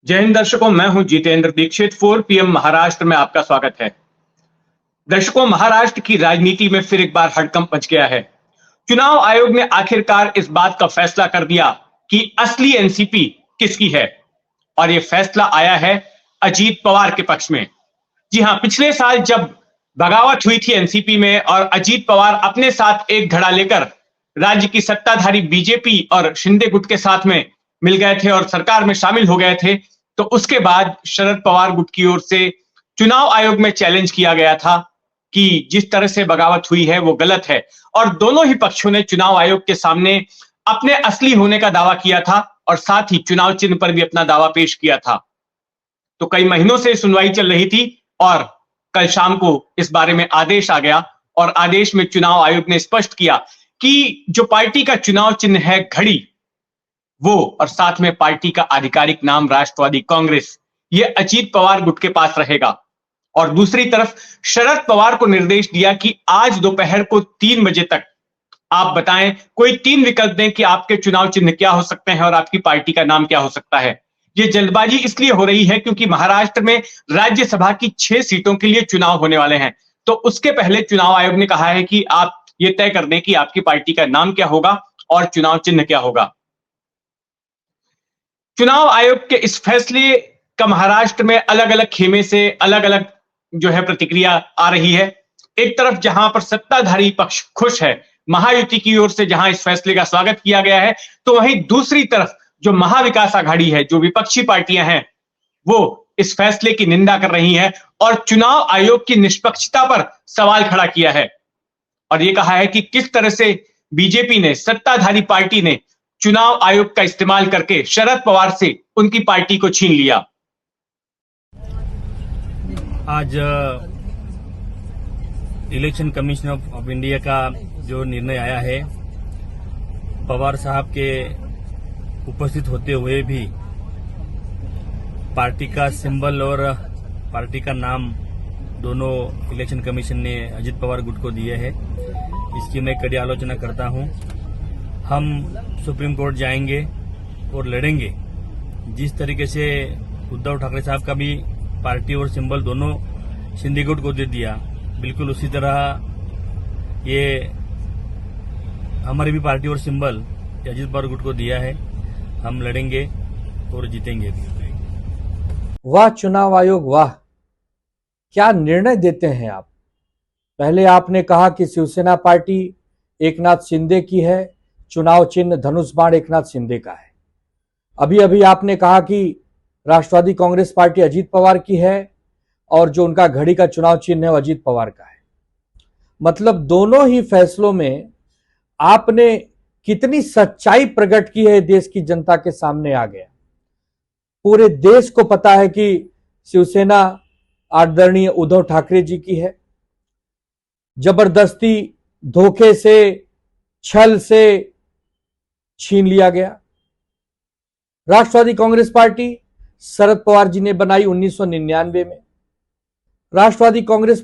जय हिंद दर्शकों, मैं हूं जितेंद्र दीक्षित। 4 PM महाराष्ट्र में आपका स्वागत है। दर्शकों, महाराष्ट्र की राजनीति में फिर एक बार हड़कंप मच गया है। चुनाव आयोग ने आखिरकार इस बात का फैसला कर दिया कि असली एनसीपी किसकी है, और यह फैसला आया है अजीत पवार के पक्ष में। जी हां, पिछले साल जब बगावत हुई थी एनसीपी में और अजीत पवार अपने साथ एक घड़ा लेकर राज्य की सत्ताधारी बीजेपी और शिंदे गुट के साथ में मिल गए थे और सरकार में शामिल हो गए थे, तो उसके बाद शरद पवार गुट की ओर से चुनाव आयोग में चैलेंज किया गया था कि जिस तरह से बगावत हुई है वो गलत है, और दोनों ही पक्षों ने चुनाव आयोग के सामने अपने असली होने का दावा किया था और साथ ही चुनाव चिन्ह पर भी अपना दावा पेश किया था। तो कई महीनों से सुनवाई चल रही थी और कल शाम को इस बारे में आदेश आ गया, और आदेश में चुनाव आयोग ने स्पष्ट किया कि जो पार्टी का चुनाव चिन्ह है घड़ी, वो और साथ में पार्टी का आधिकारिक नाम राष्ट्रवादी कांग्रेस, ये अजीत पवार गुट के पास रहेगा। और दूसरी तरफ शरद पवार को निर्देश दिया कि आज दोपहर को 3 बजे तक आप बताएं, कोई 3 विकल्प दें कि आपके चुनाव चिन्ह क्या हो सकते हैं और आपकी पार्टी का नाम क्या हो सकता है। ये जल्दबाजी इसलिए हो रही है क्योंकि महाराष्ट्र में राज्यसभा की 6 सीटों के लिए चुनाव होने वाले हैं। तो उसके पहले चुनाव आयोग ने कहा है कि आप ये तय कर दें कि आपकी पार्टी का नाम क्या होगा और चुनाव चिन्ह क्या होगा। चुनाव आयोग के इस फैसले का महाराष्ट्र में अलग अलग खेमे से अलग अलग जो है प्रतिक्रिया आ रही है। एक तरफ जहां पर सत्ताधारी पक्ष खुश है, महायुति की ओर से जहां इस फैसले का स्वागत किया गया है, तो वहीं दूसरी तरफ जो महाविकास आघाड़ी है, जो विपक्षी पार्टियां हैं, वो इस फैसले की निंदा कर रही हैं और चुनाव आयोग की निष्पक्षता पर सवाल खड़ा किया है और यह कहा है कि किस तरह से बीजेपी ने, सत्ताधारी पार्टी ने चुनाव आयोग का इस्तेमाल करके शरद पवार से उनकी पार्टी को छीन लिया। आज इलेक्शन कमीशन ऑफ इंडिया का जो निर्णय आया है, पवार साहब के उपस्थित होते हुए भी पार्टी का सिंबल और पार्टी का नाम दोनों इलेक्शन कमीशन ने अजीत पवार गुट को दिए हैं, इसकी मैं कड़ी आलोचना करता हूं। हम सुप्रीम कोर्ट जाएंगे और लड़ेंगे। जिस तरीके से उद्धव ठाकरे साहब का भी पार्टी और सिंबल दोनों शिंदे गुट को दे दिया, बिल्कुल उसी तरह ये हमारी भी पार्टी और सिंबल अजीत पवार गुट को दिया है। हम लड़ेंगे और जीतेंगे भी। वाह चुनाव आयोग, वाह क्या निर्णय देते हैं आप। पहले आपने कहा कि शिवसेना पार्टी एकनाथ शिंदे की है, चुनाव चिन्ह धनुष बाण एकनाथ शिंदे का है। अभी अभी आपने कहा कि राष्ट्रवादी कांग्रेस पार्टी अजीत पवार की है और जो उनका घड़ी का चुनाव चिन्ह है वो अजीत पवार का है। मतलब दोनों ही फैसलों में आपने कितनी सच्चाई प्रकट की है, देश की जनता के सामने आ गया। पूरे देश को पता है कि शिवसेना आदरणीय उद्धव ठाकरे जी की है। जबरदस्ती, धोखे से, छल से छीन लिया गया। राष्ट्रवादी कांग्रेस पार्टी शरद पवार जी ने बनाई 1999 में। राष्ट्रवादी कांग्रेस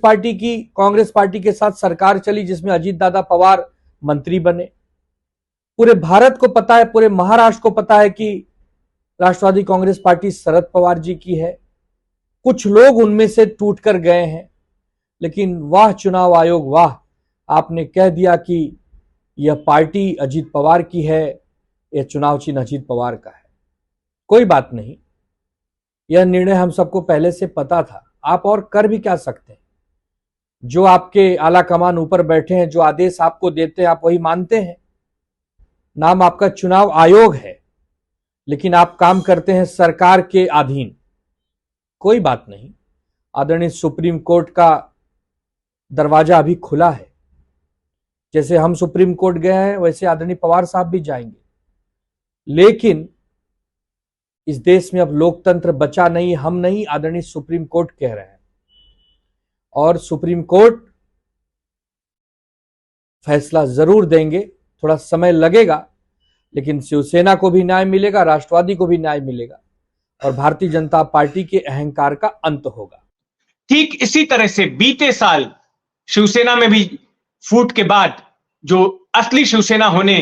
पार्टी के साथ सरकार चली जिसमें अजीत दादा पवार मंत्री बने। पूरे भारत को पता है, पूरे महाराष्ट्र को पता है कि राष्ट्रवादी कांग्रेस पार्टी शरद पवार जी की है। कुछ लोग उनमें से टूटकर गए हैं, लेकिन वाह चुनाव आयोग, वाह, आपने कह दिया कि यह पार्टी अजीत पवार की है, यह चुनाव चिन्ह अजीत पवार का है। कोई बात नहीं, यह निर्णय हम सबको पहले से पता था। आप और कर भी क्या सकते हैं। जो आपके आला कमान ऊपर बैठे हैं, जो आदेश आपको देते हैं, आप वही मानते हैं। नाम आपका चुनाव आयोग है, लेकिन आप काम करते हैं सरकार के अधीन। कोई बात नहीं, आदरणीय सुप्रीम कोर्ट का दरवाजा अभी खुला है। जैसे हम सुप्रीम कोर्ट गए हैं, वैसे आदरणीय पवार साहब भी जाएंगे। लेकिन इस देश में अब लोकतंत्र बचा नहीं, हम नहीं, आदरणीय सुप्रीम कोर्ट कह रहे हैं। और सुप्रीम कोर्ट फैसला जरूर देंगे, थोड़ा समय लगेगा, लेकिन शिवसेना को भी न्याय मिलेगा, राष्ट्रवादी को भी न्याय मिलेगा और भारतीय जनता पार्टी के अहंकार का अंत होगा। ठीक इसी तरह से बीते साल शिवसेना में भी फूट के बाद जो असली शिवसेना होने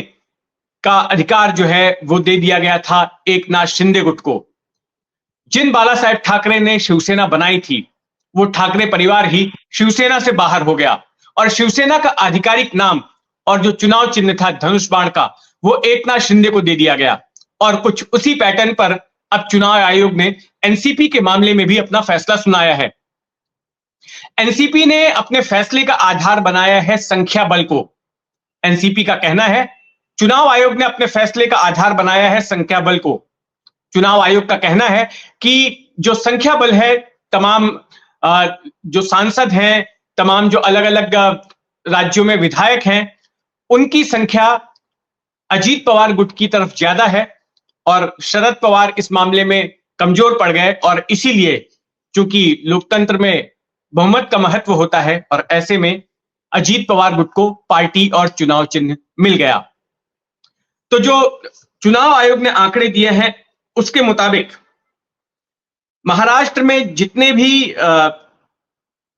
का अधिकार जो है वो दे दिया गया था एकनाथ शिंदे गुट को। जिन बाला साहेब ठाकरे ने शिवसेना बनाई थी वो ठाकरे परिवार ही शिवसेना से बाहर हो गया और शिवसेना का आधिकारिक नाम और जो चुनाव चिन्ह था धनुष बाण का वो एकनाथ शिंदे को दे दिया गया। और कुछ उसी पैटर्न पर अब चुनाव आयोग ने एनसीपी के मामले में भी अपना फैसला सुनाया है। एनसीपी ने अपने फैसले का आधार बनाया है संख्या बल को। एनसीपी का कहना है चुनाव आयोग ने अपने फैसले का आधार बनाया है संख्या बल को। चुनाव आयोग का कहना है कि जो संख्या बल है, तमाम जो सांसद हैं, तमाम जो अलग अलग राज्यों में विधायक हैं, उनकी संख्या अजीत पवार गुट की तरफ ज्यादा है और शरद पवार इस मामले में कमजोर पड़ गए और इसीलिए चूंकि लोकतंत्र में बहुमत का महत्व होता है और ऐसे में अजीत पवार गुट को पार्टी और चुनाव चिन्ह मिल गया। तो जो चुनाव आयोग ने आंकड़े दिए हैं उसके मुताबिक महाराष्ट्र में जितने भी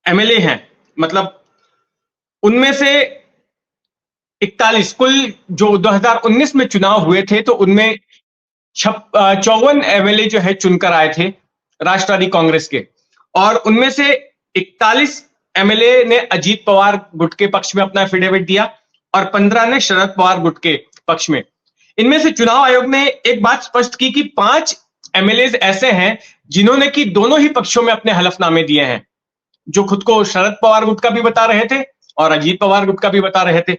एमएलए हैं, मतलब उनमें से 41 कुल जो 2019 में चुनाव हुए थे तो उनमें 54 एमएलए जो है चुनकर आए थे राष्ट्रवादी कांग्रेस के, और उनमें से 41 एमएलए ने अजीत पवार गुट के पक्ष में अपना एफिडेविट दिया और 15 ने शरद पवार गुट के पक्ष में। इनमें से चुनाव आयोग ने एक बात स्पष्ट की कि 5 एमएलए ऐसे हैं जिन्होंने कि दोनों ही पक्षों में अपने हलफनामे दिए हैं, जो खुद को शरद पवार गुट का भी बता रहे थे और अजीत पवार गुट का भी बता रहे थे।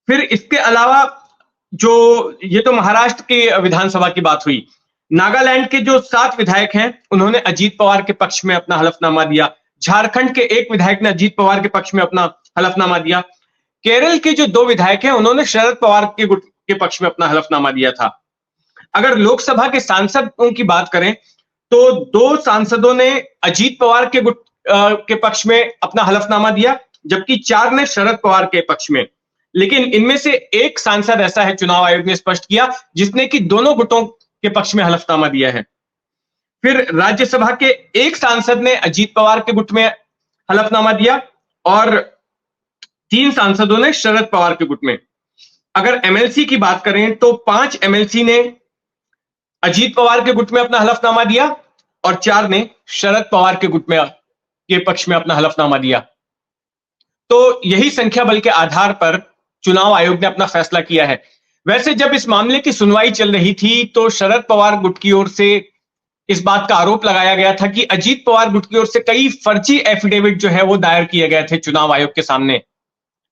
फिर इसके अलावा जो ये तो महाराष्ट्र के विधानसभा की बात हुई, नागालैंड के जो 7 विधायक हैं उन्होंने अजीत पवार के पक्ष में अपना हलफनामा दिया। झारखंड के एक विधायक ने अजीत पवार के पक्ष में अपना हलफनामा दिया। केरल के जो 2 विधायक हैं उन्होंने शरद पवार के गुट के पक्ष में अपना हलफनामा दिया था। अगर लोकसभा के सांसदों की बात करें तो 2 सांसदों ने अजीत पवार के गुट के पक्ष में अपना हलफनामा दिया, जबकि 4 ने शरद पवार के पक्ष में। लेकिन इनमें से एक सांसद ऐसा है, चुनाव आयोग ने स्पष्ट किया, जिसने कि दोनों गुटों के पक्ष में हलफनामा दिया है। फिर राज्यसभा के एक सांसद ने अजीत पवार के गुट में हलफनामा दिया और 3 सांसदों ने शरद पवार के गुट में। अगर एमएलसी की बात करें तो 5 एमएलसी ने अजीत पवार के गुट में अपना हलफनामा दिया और 4 ने शरद पवार के गुट में के पक्ष में अपना हलफनामा दिया। तो यही संख्या बल के आधार पर चुनाव आयोग ने अपना फैसला किया है। वैसे जब इस मामले की सुनवाई चल रही थी तो शरद पवार गुट की ओर से इस बात का आरोप लगाया गया था कि अजीत पवार गुट की ओर से कई फर्जी एफिडेविट जो है वो दायर किए गए थे चुनाव आयोग के सामने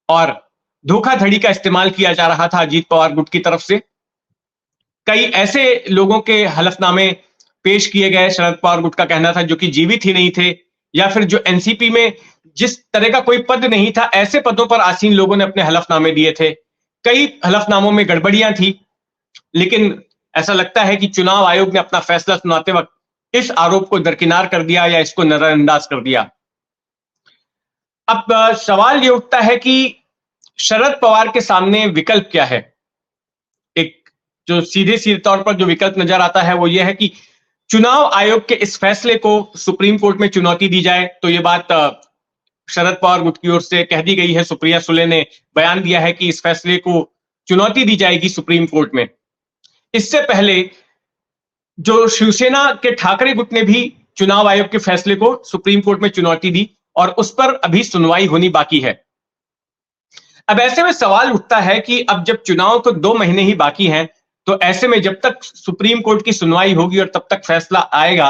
और धोखाधड़ी का इस्तेमाल किया जा रहा था अजीत पवार गुट की तरफ से। कई ऐसे लोगों के हलफनामे पेश किए गए, शरद पवार गुट का कहना था, जो कि जीवित ही नहीं थे, या फिर जो एनसीपी में जिस तरह का कोई पद नहीं था ऐसे पदों पर आसीन लोगों ने अपने हलफनामे दिए थे। कई हलफनामों में गड़बड़ियां थी, लेकिन ऐसा लगता है कि चुनाव आयोग ने अपना फैसला सुनाते वक्त इस आरोप को दरकिनार कर दिया या इसको नजरअंदाज कर दिया। अब सवाल ये उठता है कि शरद पवार के सामने विकल्प क्या है। एक जो सीधे तौर पर जो विकल्प नजर आता है वो ये है कि चुनाव आयोग के इस फैसले को सुप्रीम कोर्ट में चुनौती दी जाए। तो ये बात शरद पवार गुट की ओर से कह दी गई है। सुप्रिया सुले ने बयान दिया है कि इस फैसले को चुनौती दी जाएगी सुप्रीम कोर्ट में। इससे पहले जो शिवसेना के ठाकरे गुट ने भी चुनाव आयोग के फैसले को सुप्रीम कोर्ट में चुनौती दी और उस पर अभी सुनवाई होनी बाकी है। अब ऐसे में सवाल उठता है कि अब जब चुनाव को 2 महीने ही बाकी हैं, तो ऐसे में जब तक सुप्रीम कोर्ट की सुनवाई होगी और तब तक फैसला आएगा,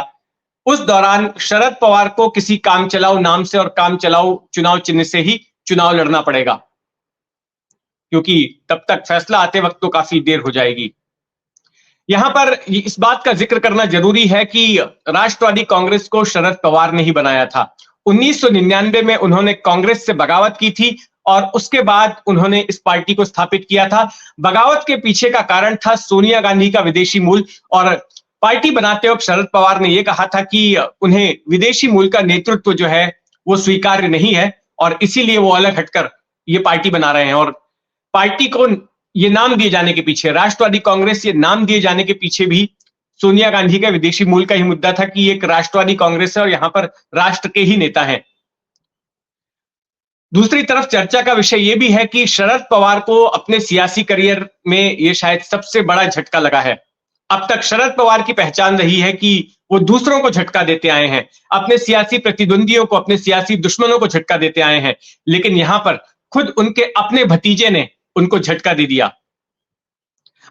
उस दौरान शरद पवार को किसी काम चलाओ नाम से और काम चलाओ चुनाव चिन्ह से ही चुनाव लड़ना पड़ेगा, क्योंकि तब तक फैसला आते वक्त तो काफी देर हो जाएगी। यहां पर इस बात का जिक्र करना जरूरी है कि राष्ट्रवादी कांग्रेस को शरद पवार ने ही बनाया था। 1999 में उन्होंने कांग्रेस से बगावत की थी और उसके बाद उन्होंने इस पार्टी को स्थापित किया था। बगावत के पीछे का कारण था सोनिया गांधी का विदेशी मूल, और पार्टी बनाते वक्त शरद पवार ने यह कहा था कि उन्हें विदेशी मूल का नेतृत्व जो है वो स्वीकार्य नहीं है और इसीलिए वो अलग हटकर ये पार्टी बना रहे हैं। और पार्टी को ये नाम दिए जाने के पीछे, राष्ट्रवादी कांग्रेस ये नाम दिए जाने के पीछे भी सोनिया गांधी का विदेशी मूल का ही मुद्दा था कि एक राष्ट्रवादी कांग्रेस है और यहां पर राष्ट्र के ही नेता हैं। दूसरी तरफ चर्चा का विषय यह भी है कि शरद पवार को अपने सियासी करियर में यह शायद सबसे बड़ा झटका लगा है। अब तक शरद पवार की पहचान रही है कि वो दूसरों को झटका देते आए हैं, अपने सियासी प्रतिद्वंदियों को, अपने सियासी दुश्मनों को झटका देते आए हैं, लेकिन यहां पर खुद उनके अपने भतीजे ने उनको झटका दे दिया।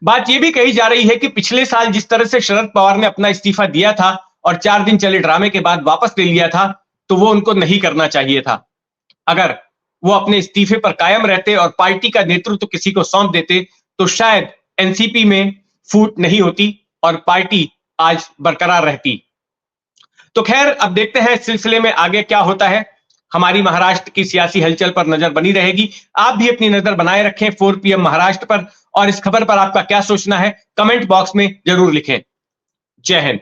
बात यह भी कही जा रही है कि पिछले साल जिस तरह से शरद पवार ने अपना इस्तीफा दिया था और 4 दिन चले ड्रामे के बाद वापस ले लिया था, तो वो उनको नहीं करना चाहिए था। अगर वो अपने इस्तीफे पर कायम रहते और पार्टी का नेतृत्व किसी को सौंप देते, तो शायद एनसीपी में फूट नहीं होती और पार्टी आज बरकरार रहती। तो खैर, अब देखते हैं इस सिलसिले में आगे क्या होता है। हमारी महाराष्ट्र की सियासी हलचल पर नजर बनी रहेगी। आप भी अपनी नजर बनाए रखें 4 PM महाराष्ट्र पर, और इस खबर पर आपका क्या सोचना है कमेंट बॉक्स में जरूर लिखें। जय हिंद।